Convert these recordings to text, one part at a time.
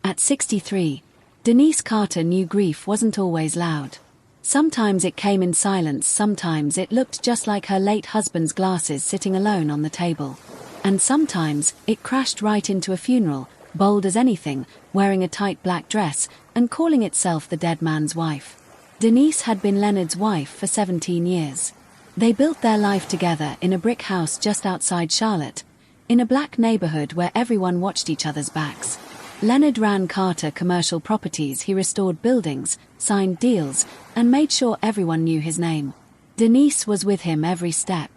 At 63, Denise Carter knew grief wasn't always loud. Sometimes it came in silence, sometimes it looked just like her late husband's glasses sitting alone on the table. And sometimes it crashed right into a funeral, bold as anything, wearing a tight black dress, and calling itself the dead man's wife. Denise had been Leonard's wife for 17 years. They built their life together in a brick house just outside Charlotte, in a black neighborhood where everyone watched each other's backs. Leonard ran Carter Commercial Properties. He restored buildings, signed deals, and made sure everyone knew his name. Denise was with him every step.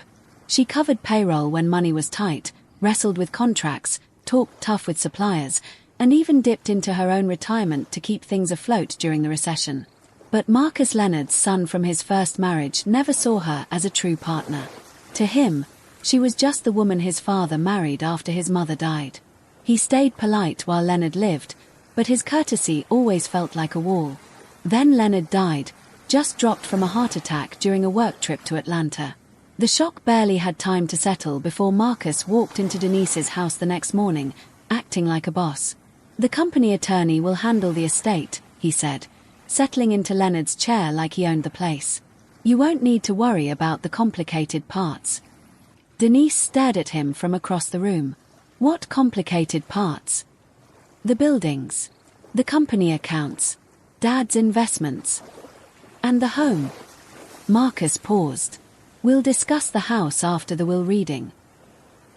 She covered payroll when money was tight, wrestled with contracts, talked tough with suppliers, and even dipped into her own retirement to keep things afloat during the recession. But Marcus, Leonard's son from his first marriage, never saw her as a true partner. To him, she was just the woman his father married after his mother died. He stayed polite while Leonard lived, but his courtesy always felt like a wall. Then Leonard died, just dropped from a heart attack during a work trip to Atlanta. The shock barely had time to settle before Marcus walked into Denise's house the next morning, acting like a boss. "The company attorney will handle the estate," he said, settling into Leonard's chair like he owned the place. "You won't need to worry about the complicated parts." Denise stared at him from across the room. "What complicated parts?" "The buildings. The company accounts. Dad's investments. And the home." Marcus paused. "We'll discuss the house after the will reading."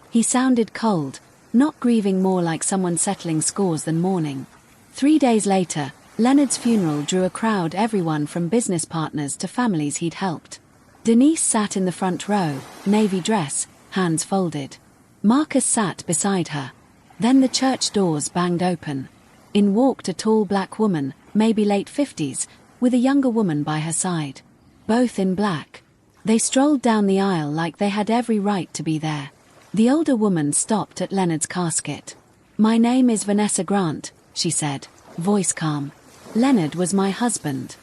He sounded cold, not grieving, more like someone settling scores than mourning. 3 days later, Leonard's funeral drew a crowd, everyone from business partners to families he'd helped. Denise sat in the front row, navy dress, hands folded. Marcus sat beside her. Then the church doors banged open. In walked a tall black woman, maybe late 50s, with a younger woman by her side. Both in black. They strolled down the aisle like they had every right to be there. The older woman stopped at Leonard's casket. "My name is Vanessa Grant," she said, voice calm. "Leonard was my husband."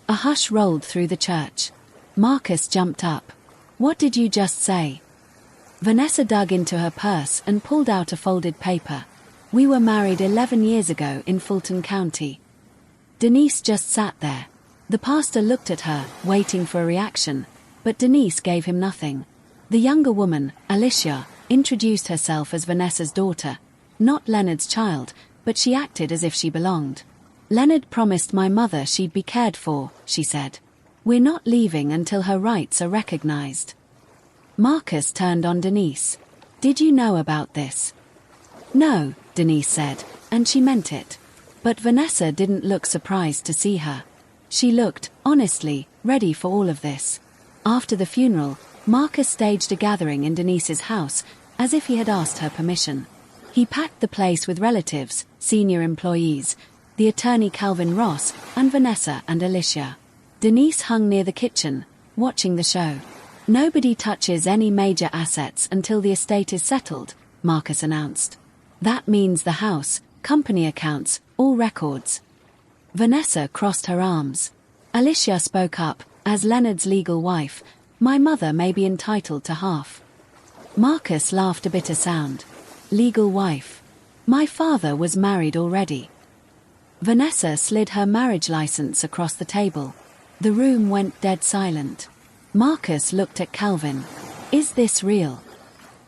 A hush rolled through the church. Marcus jumped up. "What did you just say?" Vanessa dug into her purse and pulled out a folded paper. "We were married 11 years ago in Fulton County." Denise just sat there. The pastor looked at her, waiting for a reaction, but Denise gave him nothing. The younger woman, Alicia, introduced herself as Vanessa's daughter. Not Leonard's child, but she acted as if she belonged. "Leonard promised my mother she'd be cared for," she said. "We're not leaving until her rights are recognized." Marcus turned on Denise. "Did you know about this?" "No," Denise said, and she meant it. But Vanessa didn't look surprised to see her. She looked, honestly, ready for all of this. After the funeral, Marcus staged a gathering in Denise's house, as if he had asked her permission. He packed the place with relatives, senior employees, the attorney Calvin Ross, and Vanessa and Alicia. Denise hung near the kitchen, watching the show. "Nobody touches any major assets until the estate is settled," Marcus announced. "That means the house, company accounts, all records." Vanessa crossed her arms. Alicia spoke up, as Leonard's legal wife, "My mother may be entitled to half." Marcus laughed a bitter sound. "Legal wife. My father was married already." Vanessa slid her marriage license across the table. The room went dead silent. Marcus looked at Calvin. "Is this real?"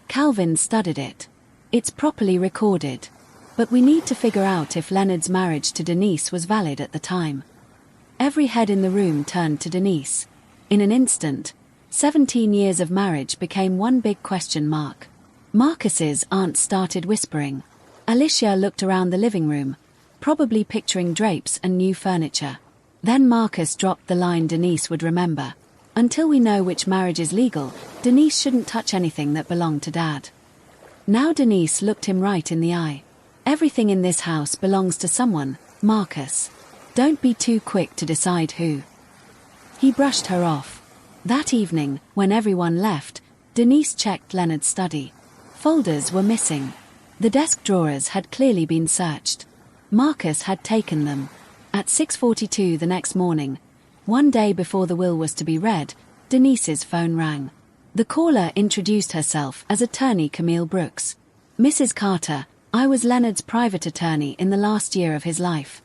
Calvin studied it. "It's properly recorded. But we need to figure out if Leonard's marriage to Denise was valid at the time." Every head in the room turned to Denise. In an instant, 17 years of marriage became one big question mark. Marcus's aunt started whispering. Alicia looked around the living room, probably picturing drapes and new furniture. Then Marcus dropped the line Denise would remember. "Until we know which marriage is legal, Denise shouldn't touch anything that belonged to Dad." Now Denise looked him right in the eye. "Everything in this house belongs to someone, Marcus. Don't be too quick to decide who." He brushed her off. That evening, when everyone left, Denise checked Leonard's study. Folders were missing. The desk drawers had clearly been searched. Marcus had taken them. At 6:42 the next morning, one day before the will was to be read, Denise's phone rang. The caller introduced herself as attorney Camille Brooks. "Mrs. Carter, I was Leonard's private attorney in the last year of his life.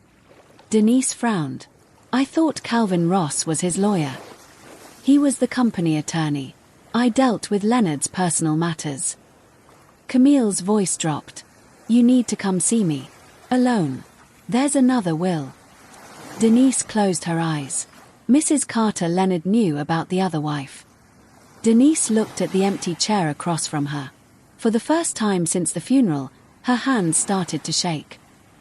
Denise frowned. I thought Calvin Ross was his lawyer. He was the company attorney. I dealt with Leonard's personal matters. Camille's voice dropped. You need to come see me. Alone. There's another will. Denise closed her eyes. Mrs. Carter Leonard knew about the other wife. Denise looked at the empty chair across from her. For the first time since the funeral, her hands started to shake.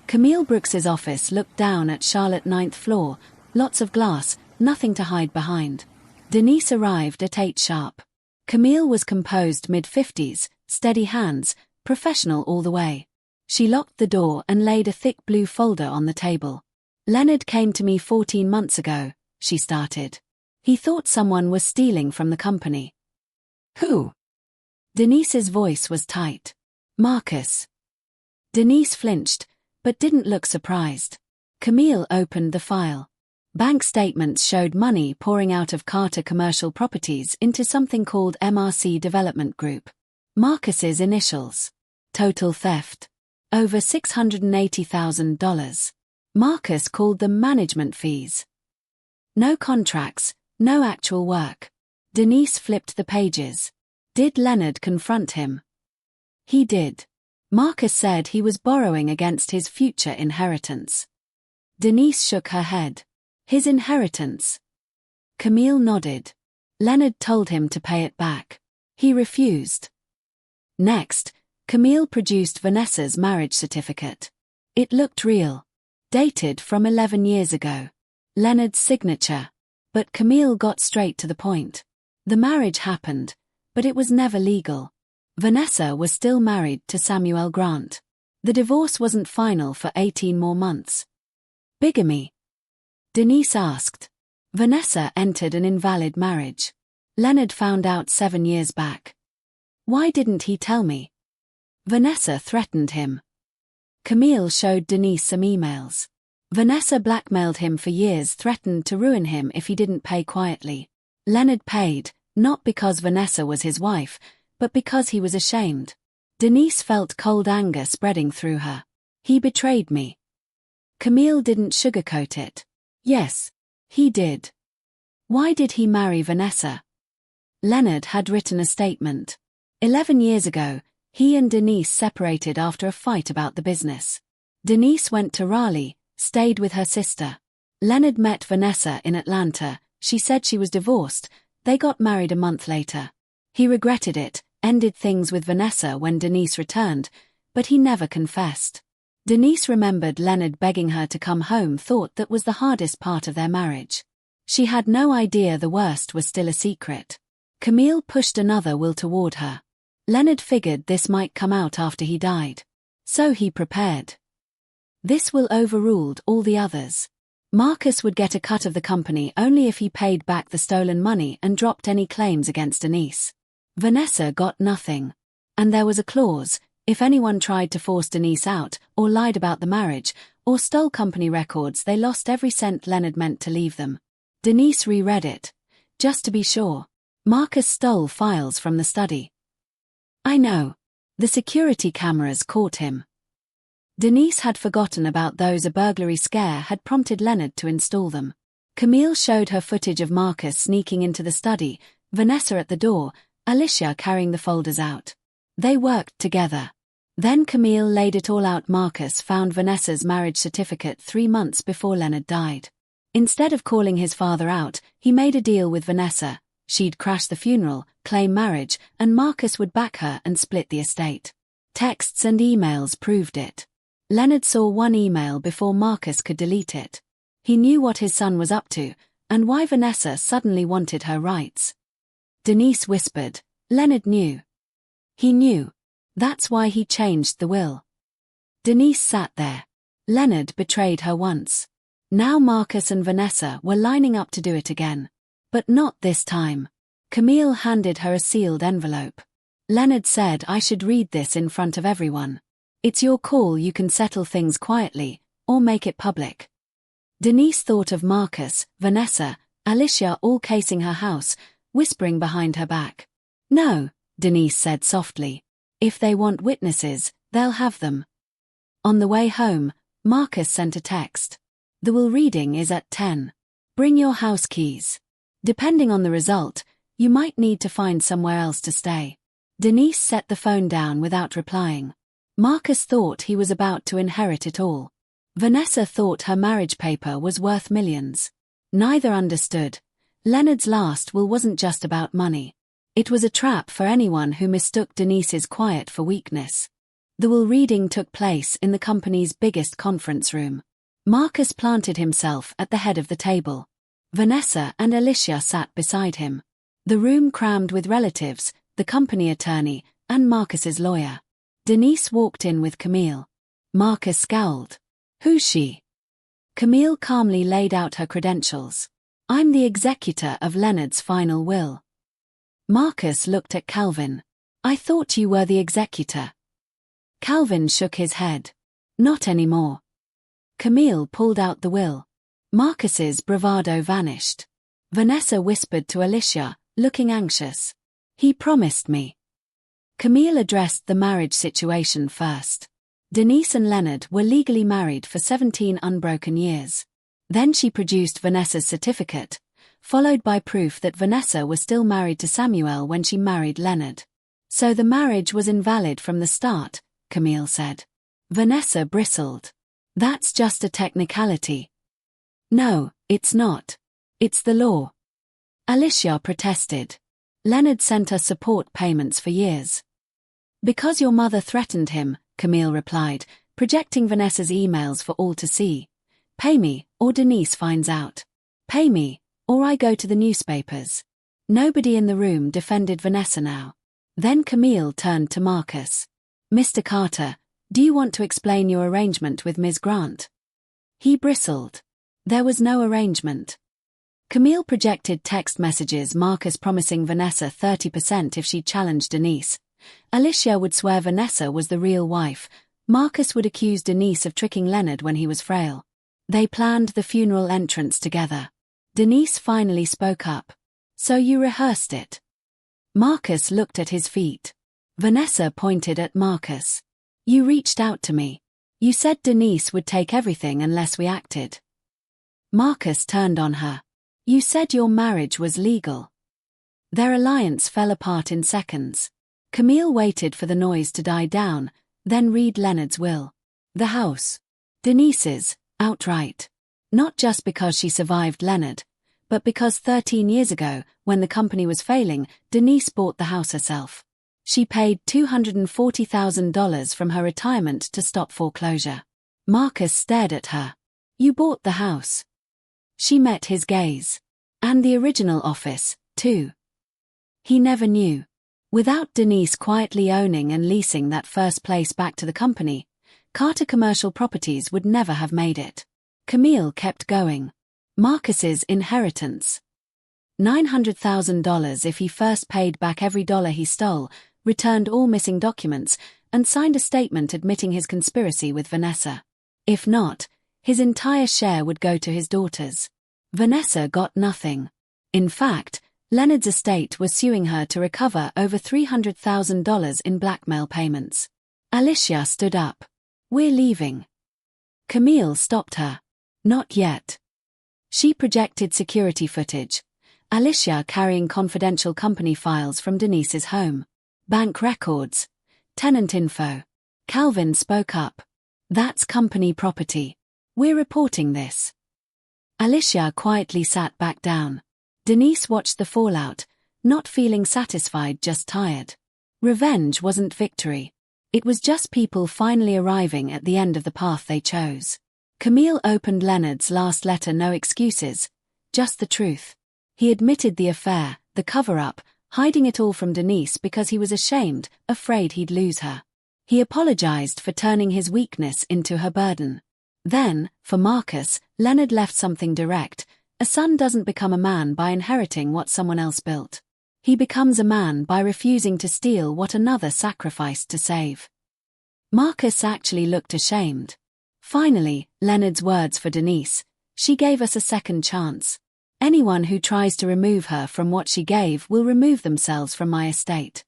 Camille Brooks's office looked down at Charlotte 9th floor, lots of glass, nothing to hide behind. Denise arrived at 8 sharp. Camille was composed mid-50s, steady hands, professional all the way. She locked the door and laid a thick blue folder on the table. Leonard came to me 14 months ago, she started. He thought someone was stealing from the company. Who? Denise's voice was tight. Marcus. Denise flinched, but didn't look surprised. Camille opened the file. Bank statements showed money pouring out of Carter Commercial Properties into something called MRC Development Group. Marcus's initials. Total theft. Over $680,000. Marcus called them management fees. No contracts, no actual work. Denise flipped the pages. Did Leonard confront him? He did. Marcus said he was borrowing against his future inheritance. Denise shook her head. His inheritance. Camille nodded. Leonard told him to pay it back. He refused. Next, Camille produced Vanessa's marriage certificate. It looked real. Dated from 11 years ago. Leonard's signature. But Camille got straight to the point. The marriage happened, but it was never legal. Vanessa was still married to Samuel Grant. The divorce wasn't final for 18 more months. Bigamy? Denise asked. Vanessa entered an invalid marriage. Leonard found out 7 years back. Why didn't he tell me? Vanessa threatened him. Camille showed Denise some emails. Vanessa blackmailed him for years, threatened to ruin him if he didn't pay quietly. Leonard paid, not because Vanessa was his wife, but because he was ashamed. Denise felt cold anger spreading through her. He betrayed me. Camille didn't sugarcoat it. Yes, he did. Why did he marry Vanessa? Leonard had written a statement. 11 years ago, he and Denise separated after a fight about the business. Denise went to Raleigh, stayed with her sister. Leonard met Vanessa in Atlanta. She said she was divorced. They got married a month later. He regretted it, ended things with Vanessa when Denise returned, but he never confessed. Denise remembered Leonard begging her to come home, thought that was the hardest part of their marriage. She had no idea the worst was still a secret. Camille pushed another will toward her. Leonard figured this might come out after he died. So he prepared. This will overruled all the others. Marcus would get a cut of the company only if he paid back the stolen money and dropped any claims against Denise. Vanessa got nothing. And there was a clause, if anyone tried to force Denise out, or lied about the marriage, or stole company records, they lost every cent Leonard meant to leave them. Denise reread it. Just to be sure. Marcus stole files from the study. I know. The security cameras caught him. Denise had forgotten about those. A burglary scare had prompted Leonard to install them. Camille showed her footage of Marcus sneaking into the study, Vanessa at the door, Alicia carrying the folders out. They worked together. Then Camille laid it all out. Marcus found Vanessa's marriage certificate 3 months before Leonard died. Instead of calling his father out, he made a deal with Vanessa. She'd crash the funeral, claim marriage, and Marcus would back her and split the estate. Texts and emails proved it. Leonard saw one email before Marcus could delete it. He knew what his son was up to, and why Vanessa suddenly wanted her rights. Denise whispered. Leonard knew. He knew. That's why he changed the will. Denise sat there. Leonard betrayed her once. Now Marcus and Vanessa were lining up to do it again. But not this time. Camille handed her a sealed envelope. Leonard said I should read this in front of everyone. It's your call. You can settle things quietly, or make it public. Denise thought of Marcus, Vanessa, Alicia all casing her house, whispering behind her back. No, Denise said softly. If they want witnesses, they'll have them. On the way home, Marcus sent a text. The will reading is at 10. Bring your house keys. Depending on the result, you might need to find somewhere else to stay. Denise set the phone down without replying. Marcus thought he was about to inherit it all. Vanessa thought her marriage paper was worth millions. Neither understood. Leonard's last will wasn't just about money. It was a trap for anyone who mistook Denise's quiet for weakness. The will reading took place in the company's biggest conference room. Marcus planted himself at the head of the table. Vanessa and Alicia sat beside him. The room crammed with relatives, the company attorney, and Marcus's lawyer. Denise walked in with Camille. Marcus scowled. Who's she? Camille calmly laid out her credentials. I'm the executor of Leonard's final will. Marcus looked at Calvin. I thought you were the executor. Calvin shook his head. Not anymore. Camille pulled out the will. Marcus's bravado vanished. Vanessa whispered to Alicia, looking anxious. He promised me. Camille addressed the marriage situation first. Denise and Leonard were legally married for 17 unbroken years. Then she produced Vanessa's certificate, followed by proof that Vanessa was still married to Samuel when she married Leonard. So the marriage was invalid from the start, Camille said. Vanessa bristled. That's just a technicality. No, it's not. It's the law. Alicia protested. Leonard sent us support payments for years. Because your mother threatened him, Camille replied, projecting Vanessa's emails for all to see. Pay me, or Denise finds out. Pay me, or I go to the newspapers. Nobody in the room defended Vanessa now. Then Camille turned to Marcus. Mr. Carter, do you want to explain your arrangement with Ms. Grant? He bristled. There was no arrangement. Camille projected text messages, Marcus promising Vanessa 30% if she challenged Denise. Alicia would swear Vanessa was the real wife. Marcus would accuse Denise of tricking Leonard when he was frail. They planned the funeral entrance together. Denise finally spoke up. So you rehearsed it? Marcus looked at his feet. Vanessa pointed at Marcus. You reached out to me. You said Denise would take everything unless we acted. Marcus turned on her. You said your marriage was legal. Their alliance fell apart in seconds. Camille waited for the noise to die down, then read Leonard's will. The house. Denise's, outright. Not just because she survived Leonard, but because 13 years ago, when the company was failing, Denise bought the house herself. She paid $240,000 from her retirement to stop foreclosure. Marcus stared at her. You bought the house. She met his gaze. And the original office, too. He never knew. Without Denise quietly owning and leasing that first place back to the company, Carter Commercial Properties would never have made it. Camille kept going. Marcus's inheritance. $900,000 if he first paid back every dollar he stole, returned all missing documents, and signed a statement admitting his conspiracy with Vanessa. If not, his entire share would go to his daughters. Vanessa got nothing. In fact, Leonard's estate was suing her to recover over $300,000 in blackmail payments. Alicia stood up. We're leaving. Camille stopped her. Not yet. She projected security footage. Alicia carrying confidential company files from Denise's home. Bank records. Tenant info. Calvin spoke up. That's company property. We're reporting this. Alicia quietly sat back down. Denise watched the fallout, not feeling satisfied, just tired. Revenge wasn't victory. It was just people finally arriving at the end of the path they chose. Camille opened Leonard's last letter, no excuses, just the truth. He admitted the affair, the cover-up, hiding it all from Denise because he was ashamed, afraid he'd lose her. He apologized for turning his weakness into her burden. Then, for Marcus, Leonard left something direct. A son doesn't become a man by inheriting what someone else built. He becomes a man by refusing to steal what another sacrificed to save. Marcus actually looked ashamed. Finally, Leonard's words for Denise. She gave us a second chance. Anyone who tries to remove her from what she gave will remove themselves from my estate.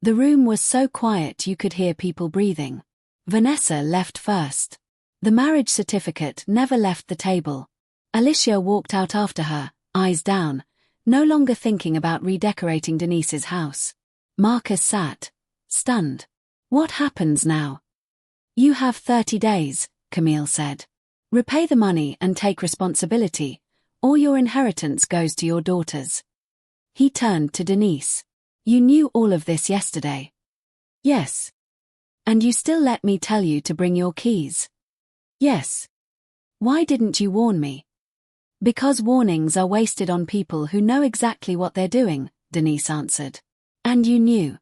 The room was so quiet you could hear people breathing. Vanessa left first. The marriage certificate never left the table. Alicia walked out after her, eyes down, no longer thinking about redecorating Denise's house. Marcus sat, stunned. What happens now? You have 30 days, Camille said. Repay the money and take responsibility, or your inheritance goes to your daughters. He turned to Denise. You knew all of this yesterday. Yes. And you still let me tell you to bring your keys. Yes. Why didn't you warn me? Because warnings are wasted on people who know exactly what they're doing, Denise answered. And you knew.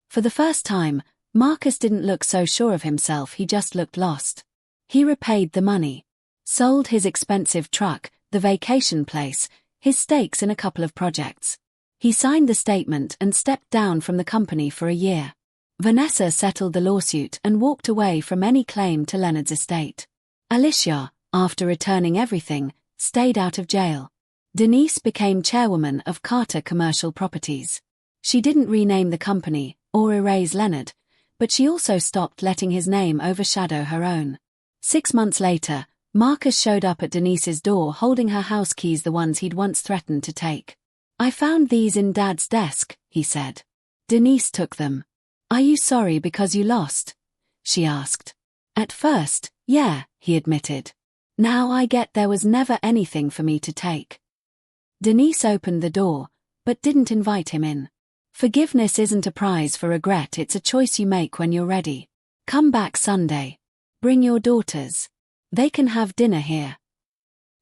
For the first time, Marcus didn't look so sure of himself, he just looked lost. He repaid the money. Sold his expensive truck, the vacation place, his stakes in a couple of projects. He signed the statement and stepped down from the company for a year. Vanessa settled the lawsuit and walked away from any claim to Leonard's estate. Alicia, after returning everything, stayed out of jail. Denise became chairwoman of Carter Commercial Properties. She didn't rename the company or erase Leonard, but she also stopped letting his name overshadow her own. 6 months later, Marcus showed up at Denise's door holding her house keys, the ones he'd once threatened to take. I found these in Dad's desk, he said. Denise took them. Are you sorry because you lost? She asked. At first, yeah, he admitted. Now I get there was never anything for me to take. Denise opened the door, but didn't invite him in. Forgiveness isn't a prize for regret, it's a choice you make when you're ready. Come back Sunday. Bring your daughters. They can have dinner here.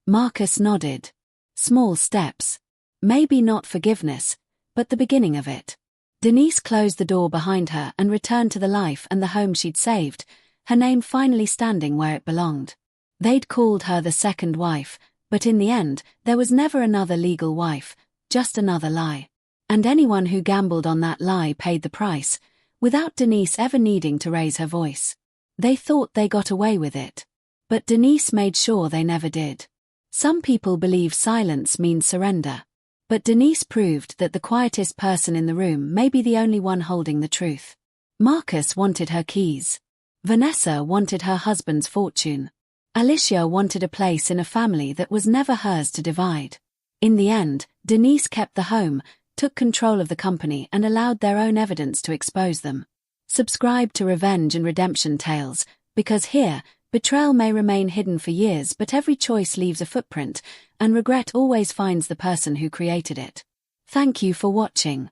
Marcus nodded. Small steps. Maybe not forgiveness, but the beginning of it. Denise closed the door behind her and returned to the life and the home she'd saved, her name finally standing where it belonged. They'd called her the second wife, but in the end, there was never another legal wife, just another lie. And anyone who gambled on that lie paid the price, without Denise ever needing to raise her voice. They thought they got away with it. But Denise made sure they never did. Some people believe silence means surrender. But Denise proved that the quietest person in the room may be the only one holding the truth. Marcus wanted her keys. Vanessa wanted her husband's fortune. Alicia wanted a place in a family that was never hers to divide. In the end, Denise kept the home, took control of the company and allowed their own evidence to expose them. Subscribe to Revenge and Redemption Tales, because here, betrayal may remain hidden for years, but every choice leaves a footprint, and regret always finds the person who created it. Thank you for watching.